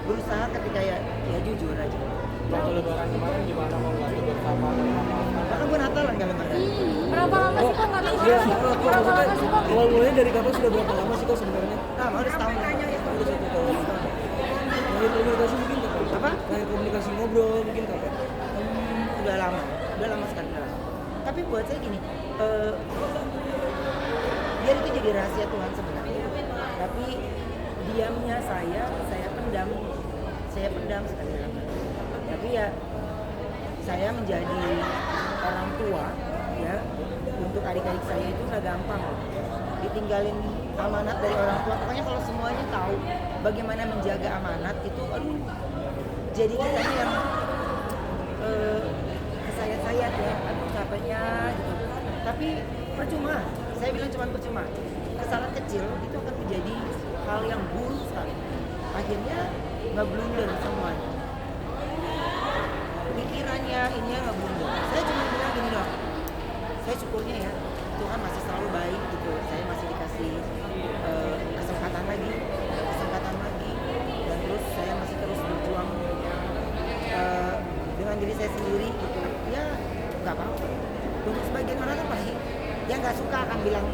berusaha ketika ya jujur aja. Waktu lebaran kemarin gimana mau nggak bersama dan apa? Bahkan gue Natalan nggak lebaran. Berapa lama sih kok nggak tahu? Iya, Berapa lama sih kok? awal mulanya dari kapan sudah berapa lama sih kok sebenarnya? Nah, mau udah setahun. Udah 1 tahun. Terakhir komunikasi mungkin kapan? Apa? Terakhir komunikasi ngobrol mungkin kapan? Udah lama sekali. Tapi buat saya gini, biar itu jadi rahasia Tuhan sebenarnya. Tapi diamnya saya pendam sekali lagi. Tapi ya saya menjadi orang tua ya untuk adik-adik saya itu nggak gampang loh. Ditinggalin amanat dari orang tua. Pokoknya kalau semuanya tahu bagaimana menjaga amanat itu, aduh, jadi kitanya yang kesayat-sayat ya, aduh capeknya gitu. Tapi percuma, saya bilang cuma percuma. Kesalahan kecil itu akan menjadi hal yang buruk sekali. Akhirnya ngeblunder semuanya. Pikirannya ini ngeblunder. Saya cuma bilang gini doang. Saya syukurnya ya Tuhan masih selalu baik gitu. Saya masih dikasih kesempatan lagi, dan terus saya masih terus berjuang dengan diri saya sendiri gitu. Ya nggak apa-apa. Untuk sebagian orang kan pasti yang nggak suka akan bilang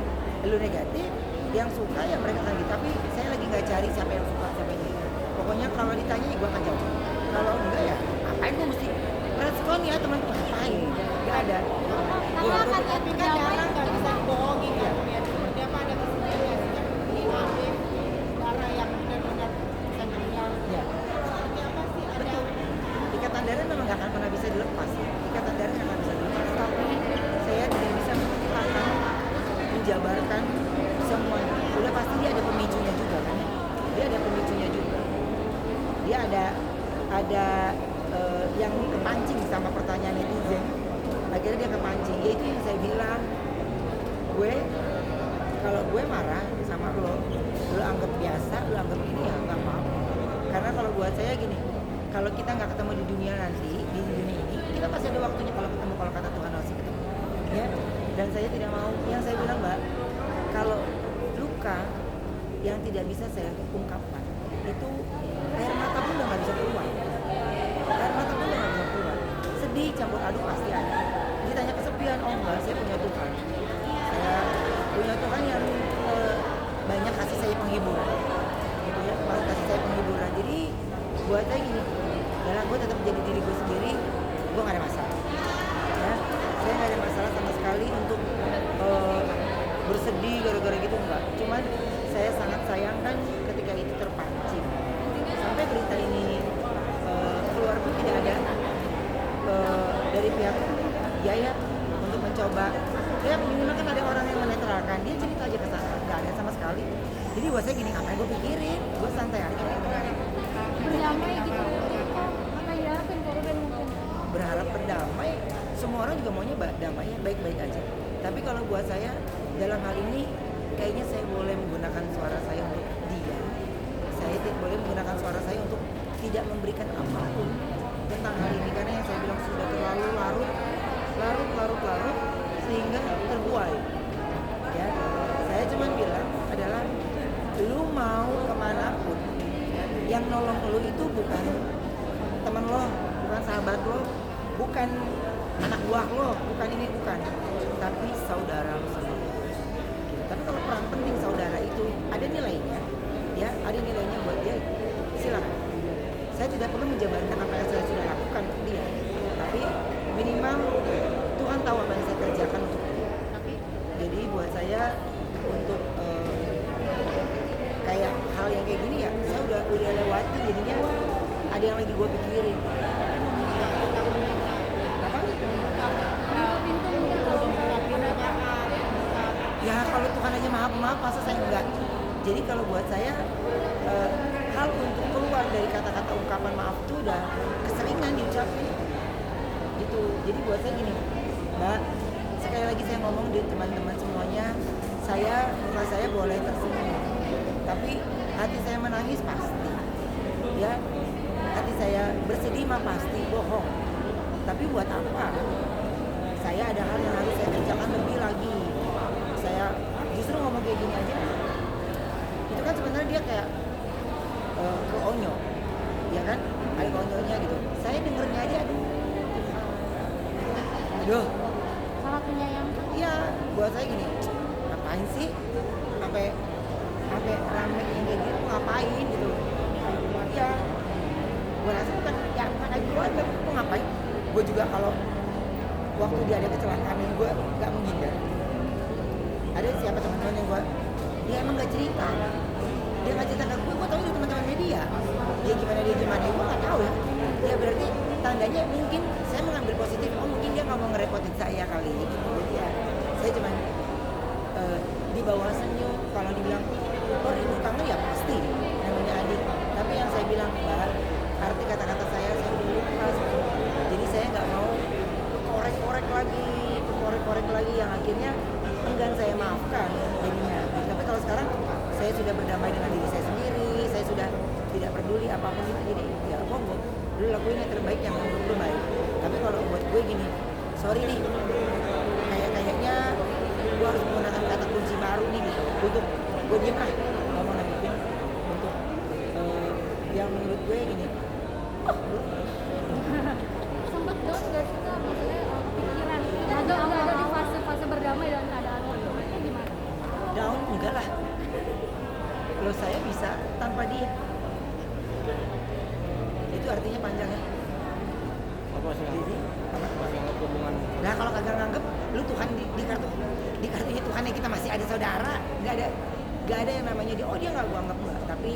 lu negatif, yang suka ya mereka akan gitu. Tapi saya lagi nggak cari siapa yang suka siapa yang negatif. Pokoknya kalau ditanya ya gue akan jawab. Kalau enggak ya ngapain gue mesti respon ya teman-teman, ngapain? Nggak ada. Tapi kan darah nggak bisa dibohongin ya. Dia apa ada kesulitan seperti aktif darah yang benar-benar bisa dibilang. Ya. Seperti apa sih ada? Ikatan darah memang nggak akan pernah bisa dilepas. Ikatan darah nggak akan bisa dilepas. Tapi saya tidak bisa menjabarkan semuanya. Udah pasti dia ada pemicunya juga kan? Dia ada pemicunya juga. Dia ada yang kepancing sama pertanyaan netizen. Akhirnya dia kepancing. Yaitu yang saya bilang, kalau gue marah sama lo anggap biasa, lo anggap ini ya nggak apa-apa. Karena kalau buat saya gini, kalau kita nggak ketemu di dunia nanti, di dunia ini, kita pasti ada waktunya kalau ketemu, kalau kata Tuhan pasti ketemu. Ya, dan saya tidak mau, yang saya bilang Mbak, kalau luka yang tidak bisa saya ungkapkan, itu air mata pun udah nggak bisa keluar. Air mata pun udah nggak bisa keluar. Sedih campur aduk pasti ada. Ditanya kesepian, oh enggak, saya punya Tuhan. Saya punya Tuhan yang banyak kasih saya penghiburan, gitu ya, banyak kasih saya penghiburan. Jadi buat saya gini, dalam gue tetap jadi diri gue sendiri, gue nggak ada masalah. Ya, saya nggak ada masalah sama sekali untuk bersedih gara-gara gitu, enggak. Cuman saya sangat sayangkan ketika itu terpancing. Sampai berita ini keluar pun tidak ada dari pihak Yaya untuk mencoba. Ya minimal kan ada orang yang menetralkan, dia cerita aja ke sana, nggak ada sama sekali. Jadi buat saya gini, ngapain gue pikirin, gue santai aja. Berdamai gitu. Apa ya? Korban mungkin. Berharap berdamai, semua orang juga maunya damai, baik-baik aja. Tapi kalau buat saya dalam hal ini kayaknya saya boleh menggunakan suara saya untuk diam. Saya tidak boleh menggunakan suara saya untuk tidak memberikan apapun tentang hal ini, karena yang saya bilang sudah terlalu larut sehingga terbuai. Ya, saya cuma bilang adalah lu mau kemanapun, yang nolong lu itu bukan teman lo, bukan sahabat lo, bukan anak buah lo, bukan ini, bukan, tapi saudara lo sendiri. Tapi kalau peran penting saudara itu ada nilainya, ya ada nilainya buat dia, silakan. Saya tidak perlu menjabarkan apa yang saya sudah lakukan untuk dia, tapi minimal Tuhan tahu apa yang saya kerjakan untuk dia. Jadi buat saya untuk kayak hal yang kayak gini ya, saya udah lewati, jadinya ada yang lagi gue pikirin. Ya kalau Tuhan aja maaf masa saya enggak. Jadi kalau buat saya hal untuk keluar dari kata-kata ungkapan maaf itu udah keseringan diucapin gitu. Jadi buat saya gini, Mbak, sekali lagi saya ngomong di teman-teman semuanya, muka saya boleh tersenyum, tapi hati saya menangis pasti, ya hati saya bersedih mah pasti, bohong. Tapi buat apa? Saya ada hal yang harus saya kerjakan lebih lagi. Saya justru ngomong kayak gini aja, itu kan sebenarnya dia kayak ke onyo. kan ada konyolnya gitu. Saya dengernya aja, aduh, Sangat menyayangkan. iya buat saya gini, ngapain sih sampai sampai rame yang kayak gitu, ngapain gitu. Iya, gue rasa bukan ya bukan lagi keluarga, gue ngapain. Gue juga kalau waktu dia ada kecelakaan ini gue nggak menghindar. Ada siapa teman-teman yang dia emang nggak cerita, dia nggak cerita ke gue tahu dari teman-teman media. Dia gimana gue nggak tahu ya. Ya berarti tandanya mungkin saya mengambil positif, oh mungkin dia nggak mau ngerepotin saya kali gitu. Jadi ya saya cuman di bawah senyum. Kalau dibilang oh rindu kangen ya pasti namanya adik. Tapi yang saya bilang Mbak, arti kata-kata saya udah lupa. Jadi saya nggak mau korek-korek lagi yang akhirnya enggan saya maafkan jadinya. Tapi kalau sekarang saya sudah berdamai dengan diri saya sendiri, saya sudah tidak peduli apapun itu, jadi ya monggo lu lakuin yang terbaik yang menurut lu baik. Tapi kalau buat gue gini, sorry nih, kayaknya gue harus menggunakan kata kunci baru nih gitu untuk gue diem nggak mau nanggepin untuk yang menurut gue gini. Sempet down gak sih Kak? Maksudnya pikiran ada di fase berdamai dengan keadaan itu gimana? Down enggak lah, kalau saya bisa tanpa dia. Itu artinya panjang ya. Apa sih? Jadi Masalah hubungan. nah kalau kagak nganggep lu Tuhan di kartunya Tuhan yang kita masih ada saudara, nggak ada yang namanya dia nggak gua anggap enggak. Tapi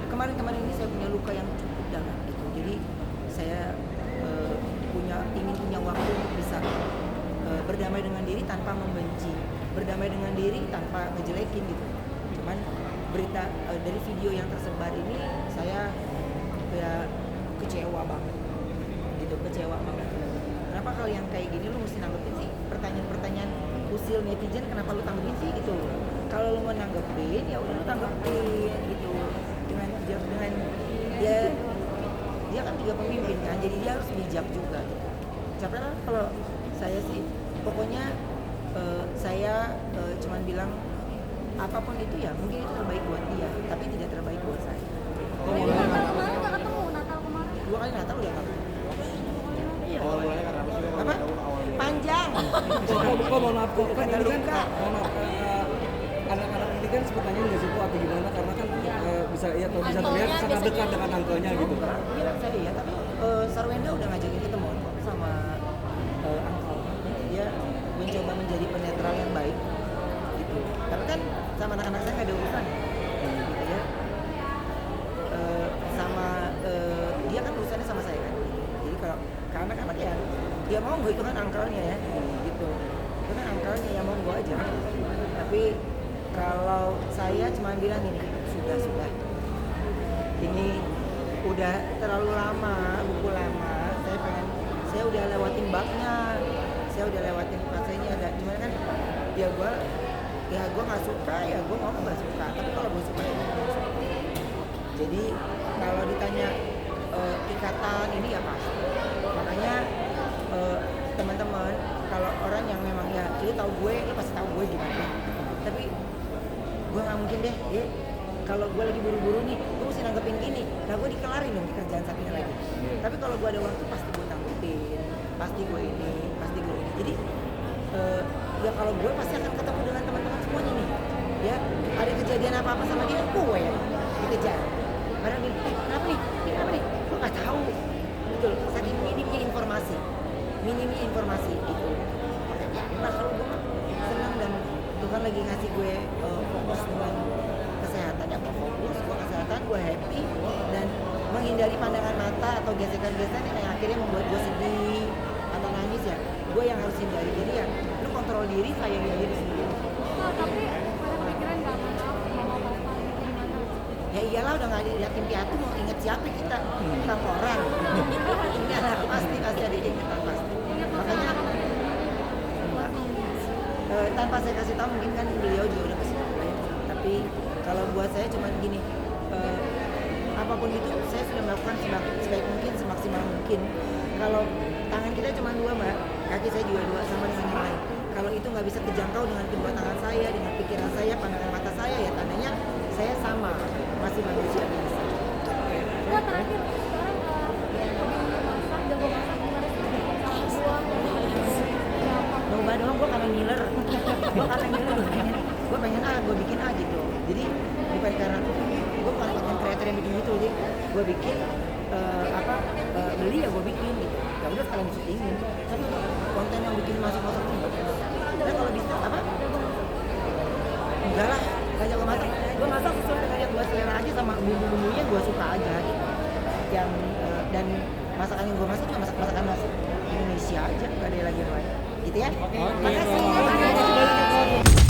kemarin ini saya punya luka yang cukup dalam gitu. Jadi saya ingin punya waktu untuk bisa berdamai dengan diri tanpa membenci, berdamai dengan diri tanpa ngejelekin gitu. Cuman berita dari video yang tersebar ini saya kayak kecewa banget gitu, kecewa banget. Kenapa kalau yang kayak gini lu mesti nanggepin sih pertanyaan-pertanyaan usil netizen, kenapa lu tanggepin sih gitu. Kalau lu mau nanggepin ya udah lu tanggepin gitu dengan dia kan juga pemimpin kan, jadi dia harus bijak juga gitu. Capek lah kalau saya sih, pokoknya saya cuman bilang apapun itu ya mungkin itu terbaik buat dia, tapi tidak terbaik buat saya. Natal kemarin nggak ketemu, Natal kemarin. 2 kali Natal udah nggak. Iya. Awal mulanya karena apa sih? Apa? Panjang. Kok mohon maaf kok kan Kata ini kan luka. mohon maaf anak-anak ini kan sempat nanya nggak sih kok atau gimana karena kan bisa ya kalau bisa terlihat sangat dekat dengan angkelnya gitu. Iya saya ya, tapi Sarwenda udah ngajakin ketemu kok sama Angkel. Dia mencoba menjadi penetral yang baik gitu. Tapi kan sama anak-anak saya nggak ada urusan gitu ya. Sama dia kan urusannya sama saya kan. Jadi kalau ke anak-anak ya dia mau gue itu kan angkelnya ya gitu. Itu kan angkelnya ya mau gue aja. Tapi kalau saya cuma bilang ini sudah ini udah terlalu lama, buku lama, saya udah lewatin baknya, saya udah lewatin fasenya, ada gimana kan ya gue nggak suka ya gue mau nggak suka, tapi kalau gue suka ya gue suka. Jadi kalau ditanya ikatan ini ya pasti, makanya teman-teman kalau orang yang memang ya lu tahu gue, lu pasti tahu gue gimana, tapi gue nggak mungkin deh kalau gue lagi buru-buru nih gue mesti nanggepin gini, nah gue dikelarin dong kerjaan satunya lagi. Tapi kalau gue ada waktu pasti gue tanggepin, pasti gue ini. Jadi ya kalau gue pasti akan ketemu dengan teman-teman semuanya nih ya, ada kejadian apa-apa sama dia gue ya dikejar. Padahal bilang, kenapa nih gue nggak tahu, betul, saking minimnya informasi gitu. Nah kalau gue senang dan Tuhan lagi ngasih gue fokus dengan kesehatan, ya gue fokus, gue kesehatan, gue happy dan menghindari pandangan mata atau gesekan-gesekan yang akhirnya membuat gue sedih atau nangis ya, gue yang harus hindari. Jadi ya lu kontrol diri, sayangi diri sendiri. Nah, tapi ada kepikiran nggak mau apa gimana? Ya iyalah udah nggak ada yatim piatu mau inget siapa kita tentang orang. Ini anak pasti ada ingetan pasti. Makanya tanpa saya kasih tahu mungkin kan beliau juga udah kasih tahu ya. Tapi kalau buat saya cuma gini, apapun itu saya sudah melakukan sebaik mungkin, semaksimal mungkin. Kalau tangan kita cuma 2 mbak, kaki saya juga 2 sama dengan yang lain. Kalau itu nggak bisa terjangkau dengan kedua tangan saya, dengan pikiran saya, pandangan mata saya, ya tandanya saya sama, masih manusia biasa. Wah, terakhir gue bikin beli ya gue bikin gitu. Ya udah kalian syutingin. Tapi untuk konten yang bikin masuk-masuk enggak. Dan kalau bisa apa? Enggak lah, gak jago masak. Gue masak sesuai dengan yang gue selera aja sama bumbu-bumbunya gue suka aja gitu. Yang dan masakan yang gue masak cuma masakan Indonesia aja, gak ada lagi yang lain. Gitu ya. Oke. Makasih. Makasih banyak ya, Kak.